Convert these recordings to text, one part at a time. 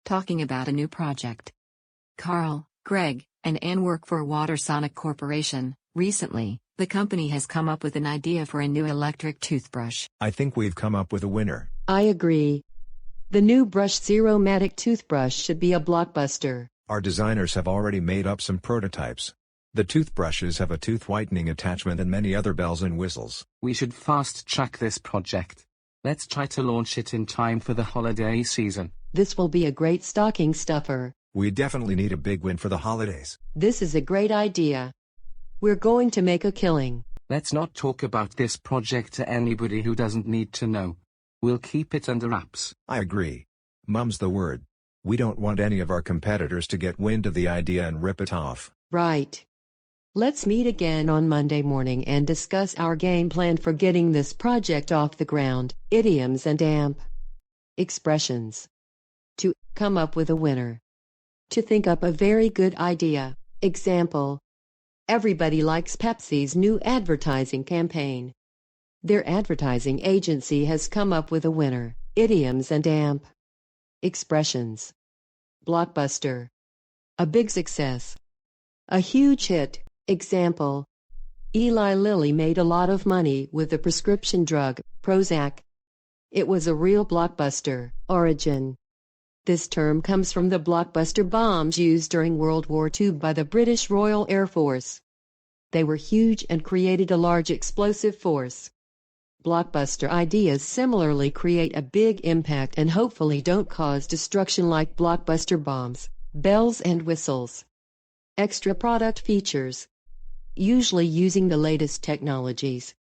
talking about a new project. Carl, Greg, and Ann work for Watersonic Corporation. Recently, the company has come up with an idea for a new electric toothbrush. I think we've come up with a winner. I agree. The new Brush Zero-Matic toothbrush should be a blockbuster. Our designers have already made up some prototypes. The toothbrushes have a tooth whitening attachment and many other bells and whistles. We should fast-track this project. Let's try to launch it in time for the holiday season. This will be a great stocking stuffer. We definitely need a big win for the holidays. This is a great idea. We're going to make a killing. Let's not talk about this project to anybody who doesn't need to know. We'll keep it under wraps. I agree. Mum's the word. We don't want any of our competitors to get wind of the idea and rip it off. Right. Let's meet again on Monday morning and discuss our game plan for getting this project off the ground. Idioms and AMP. Expressions. To come up with a winner. To think up a very good idea. Example. Everybody likes Pepsi's new advertising campaign. Their advertising agency has come up with a winner. Idioms and AMP. Expressions. Blockbuster. A big success. A huge hit. Example. Eli Lilly made a lot of money with the prescription drug, Prozac. It was a real blockbuster. Origin. This term comes from the blockbuster bombs used during World War II by the British Royal Air Force. They were huge and created a large explosive force. Blockbuster ideas similarly create a big impact and hopefully don't cause destruction like blockbuster bombs, bells and whistles. Extra product features. Usually using the latest technologies.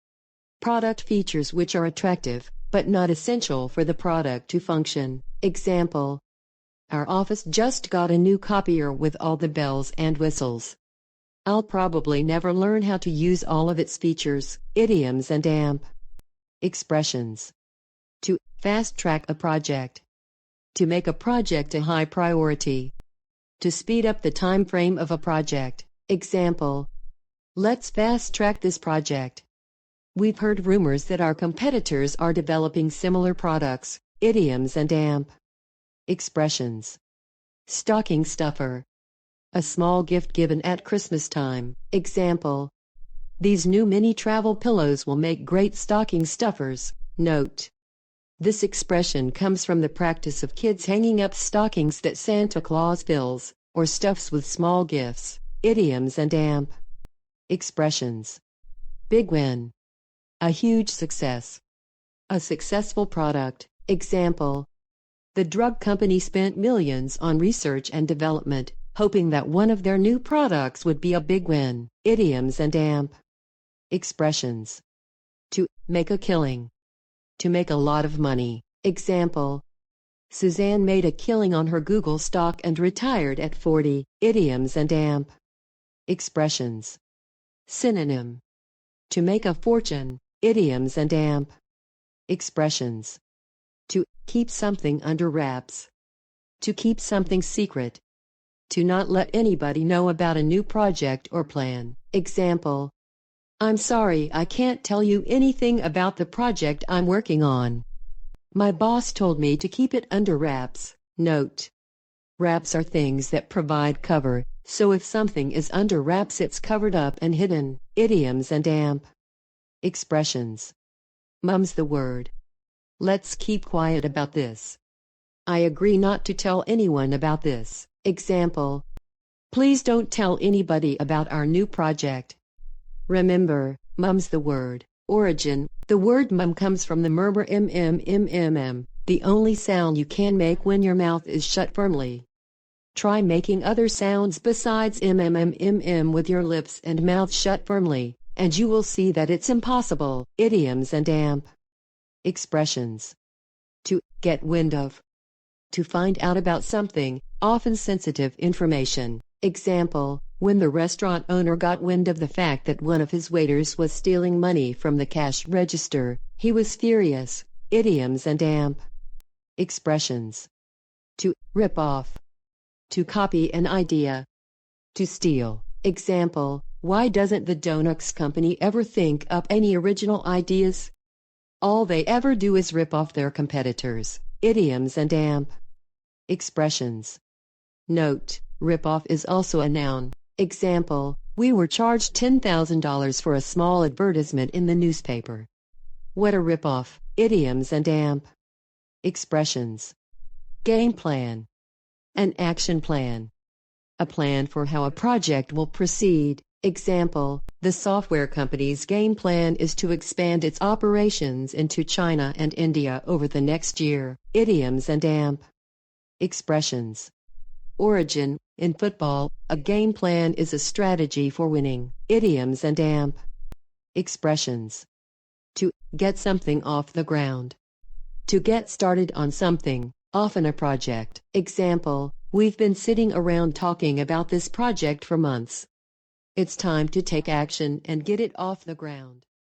Product features which are attractive, but not essential for the product to function. Example. Our office just got a new copier with all the bells and whistles. I'll probably never learn how to use all of its features. Idioms and AMP. Expressions. To fast-track a project. To make a project a high priority. To speed up the time frame of a project. Example. Let's fast-track this project. We've heard rumors that our competitors are developing similar products. Idioms and AMP. Expressions. Stocking stuffer. A small gift given at Christmas time. Example. These new mini travel pillows will make great stocking stuffers. Note. This expression comes from the practice of kids hanging up stockings that Santa Claus fills, or stuffs with small gifts. Idioms and AMP. Expressions. Big win. A huge success. A successful product. Example. The drug company spent millions on research and development, hoping that one of their new products would be a big win. Idioms and AMP. Expressions. To make a killing. To make a lot of money. Example. Suzanne made a killing on her Google stock and retired at 40. Idioms and AMP. Expressions. Synonym. To make a fortune. Idioms and AMP. Expressions. To keep something under wraps. To keep something secret. To not let anybody know about a new project or plan. Example. I'm sorry, I can't tell you anything about the project I'm working on. My boss told me to keep it under wraps. Note. Wraps are things that provide cover, so if something is under wraps it's covered up and hidden. Idioms and AMP. Expressions. Mum's the word. Let's keep quiet about this. I agree not to tell anyone about this. Example. Please don't tell anybody about our new project. Remember, mum's the word. Origin. The word mum comes from the murmur mm, the only sound you can make when your mouth is shut firmly. Try making other sounds besides mm with your lips and mouth shut firmly, and you will see that it's impossible. Idioms and AMP. Expressions. To get wind of. To find out about something, often sensitive information. Example. When the restaurant owner got wind of the fact that one of his waiters was stealing money from the cash register, he was furious. Idioms and AMP. Expressions. To rip off. To copy an idea. To steal. Example. Why doesn't the Donuts company ever think up any original ideas? All they ever do is rip off their competitors. Idioms and AMP. Expressions. Note: rip-off is also a noun. Example: we were charged $10,000 for a small advertisement in the newspaper. What a rip-off. Idioms and AMP. Expressions. Game plan. An action plan. A plan for how a project will proceed. Example: the software company's game plan is to expand its operations into China and India over the next year. Idioms and AMP. Expressions. Origin. In football, a game plan is a strategy for winning. Idioms and AMP. Expressions. To get something off the ground. To get started on something, often a project. Example: we've been sitting around talking about this project for months. It's time to take action and get it off the ground.